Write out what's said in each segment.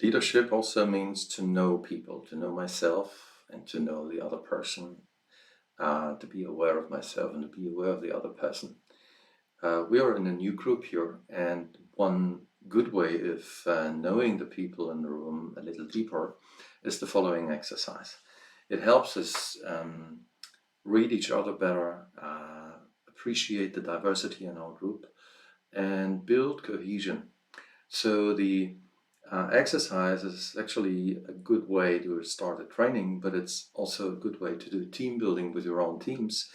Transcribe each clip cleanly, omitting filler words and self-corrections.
Leadership also means to know people, to know myself and to know the other person, to be aware of myself and to be aware of the other person. We are in a new group here, and one good way of knowing the people in the room a little deeper is the following exercise. It helps us read each other better, appreciate the diversity in our group, and build cohesion. So the exercise is actually a good way to start a training, but it's also a good way to do team building with your own teams.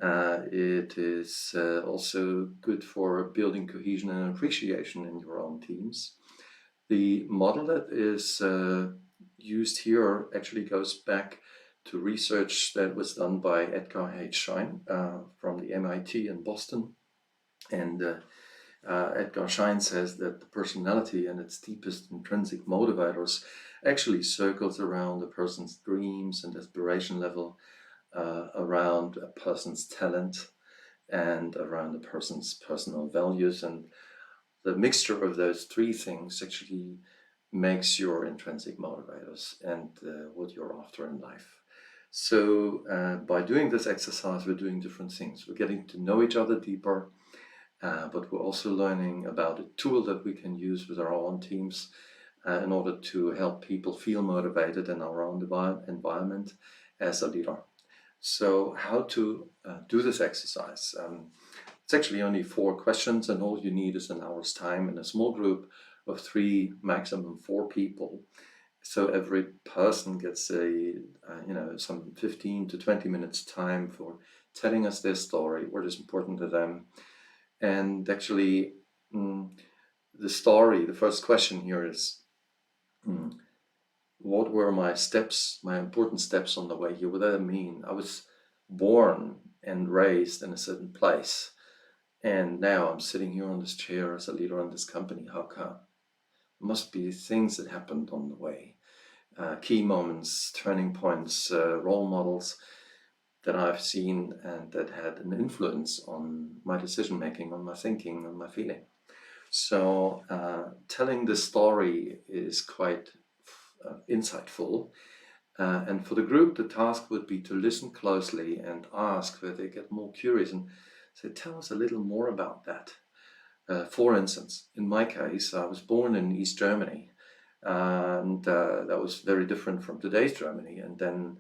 It is also good for building cohesion and appreciation in your own teams. The model that is used here actually goes back to research that was done by Edgar H. Schein from the MIT in Boston. And Edgar Schein says that the personality and its deepest intrinsic motivators actually circles around a person's dreams and aspiration level, around a person's talent, and around a person's personal values. And the mixture of those three things actually makes your intrinsic motivators and what you're after in life. So by doing this exercise, we're doing different things. We're getting to know each other deeper, but we're also learning about a tool that we can use with our own teams in order to help people feel motivated in our own environment as a leader. So how to do this exercise? It's actually only 4 questions, and all you need is an hour's time in a small group of 3, maximum 4 people. So every person gets some 15 to 20 minutes time for telling us their story, what is important to them. And actually, the first question here is, what were my steps, my important steps on the way here? What does that mean? I was born and raised in a certain place, and now I'm sitting here on this chair as a leader in this company. How come? Must be things that happened on the way, key moments, turning points, role models that I've seen and that had an influence on my decision making, on my thinking, on my feeling. So telling the story is quite insightful. And for the group, the task would be to listen closely and ask where they get more curious and say, tell us a little more about that. For instance, in my case, I was born in East Germany, and that was very different from today's Germany. And then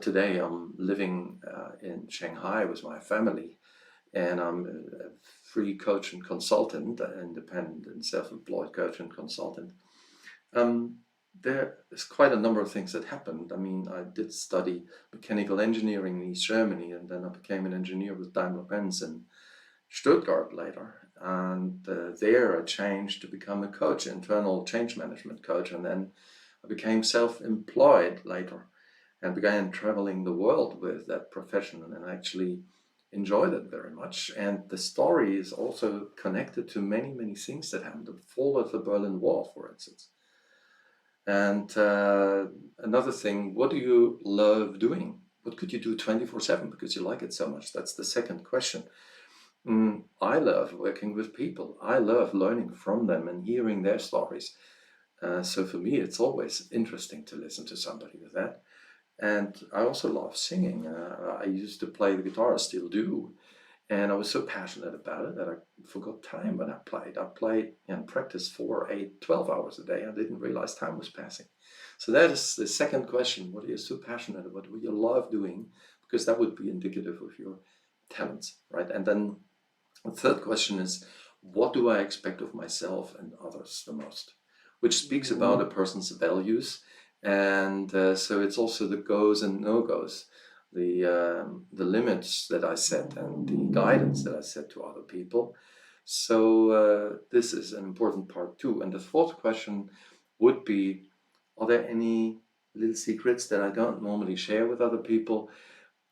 today I'm living in Shanghai with my family, and I'm a free coach and consultant, independent and self-employed coach and consultant. There is quite a number of things that happened. I mean, I did study mechanical engineering in East Germany, and then I became an engineer with Daimler-Benz in Stuttgart later. And there I changed to become a coach, internal change management coach, and then I became self-employed later and began traveling the world with that profession, and actually enjoyed it very much. And the story is also connected to many, many things that happened. The fall of the Berlin Wall, for instance. And another thing, what do you love doing? What could you do 24/7 because you like it so much? That's the second question. I love working with people. I love learning from them and hearing their stories. So for me, it's always interesting to listen to somebody with that. And I also love singing. I used to play the guitar, I still do. And I was so passionate about it that I forgot time when I played. I played and practiced 4, 8, 12 hours a day. I didn't realize time was passing. So that is the second question. What are you so passionate about? What do you love doing? Because that would be indicative of your talents, right? And then the third question is, what do I expect of myself and others the most? Which speaks about a person's values. And so it's also the goes and no-goes, the limits that I set and the guidance that I set to other people. So this is an important part too. And the fourth question would be, are there any little secrets that I don't normally share with other people?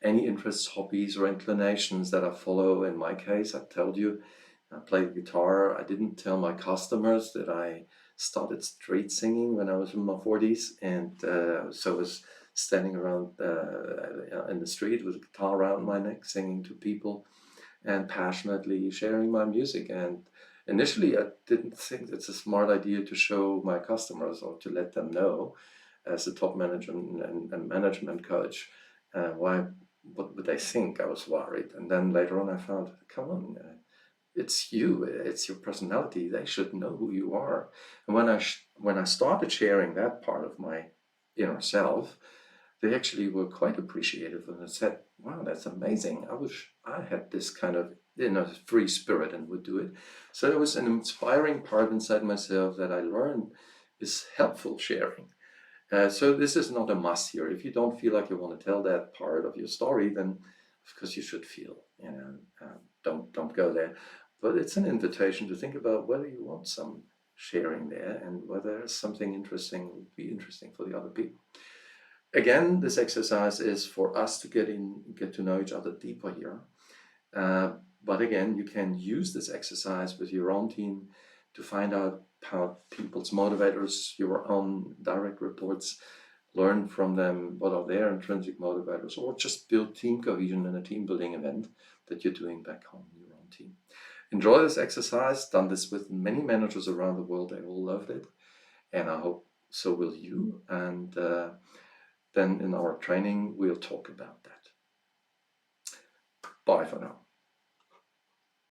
Any interests, hobbies, or inclinations that I follow? In my case, I told you, I play guitar. I didn't tell my customers that I started street singing when I was in my 40s, and so I was standing around in the street with a guitar around my neck, singing to people and passionately sharing my music. And Initially, I didn't think it's a smart idea to show my customers or to let them know as a top management and management coach. Why? What would they think? I was worried. And then later on, I found, come on, it's you, it's your personality. They should know who you are. And when I started sharing that part of my inner self, they actually were quite appreciative and said, wow, that's amazing. I wish I had this kind of free spirit and would do it. So it was an inspiring part inside myself that I learned is helpful sharing. So this is not a must here. If you don't feel like you want to tell that part of your story, then of course you should feel, don't go there. But it's an invitation to think about whether you want some sharing there and whether something interesting would be interesting for the other people. Again, this exercise is for us to get to know each other deeper here. But again, you can use this exercise with your own team to find out how people's motivators, your own direct reports, learn from them what are their intrinsic motivators, or just build team cohesion in a team building event that you're doing back home in your own team. Enjoy this exercise. Done this with many managers around the world. They all loved it. And I hope so will you. And then in our training, we'll talk about that. Bye for now.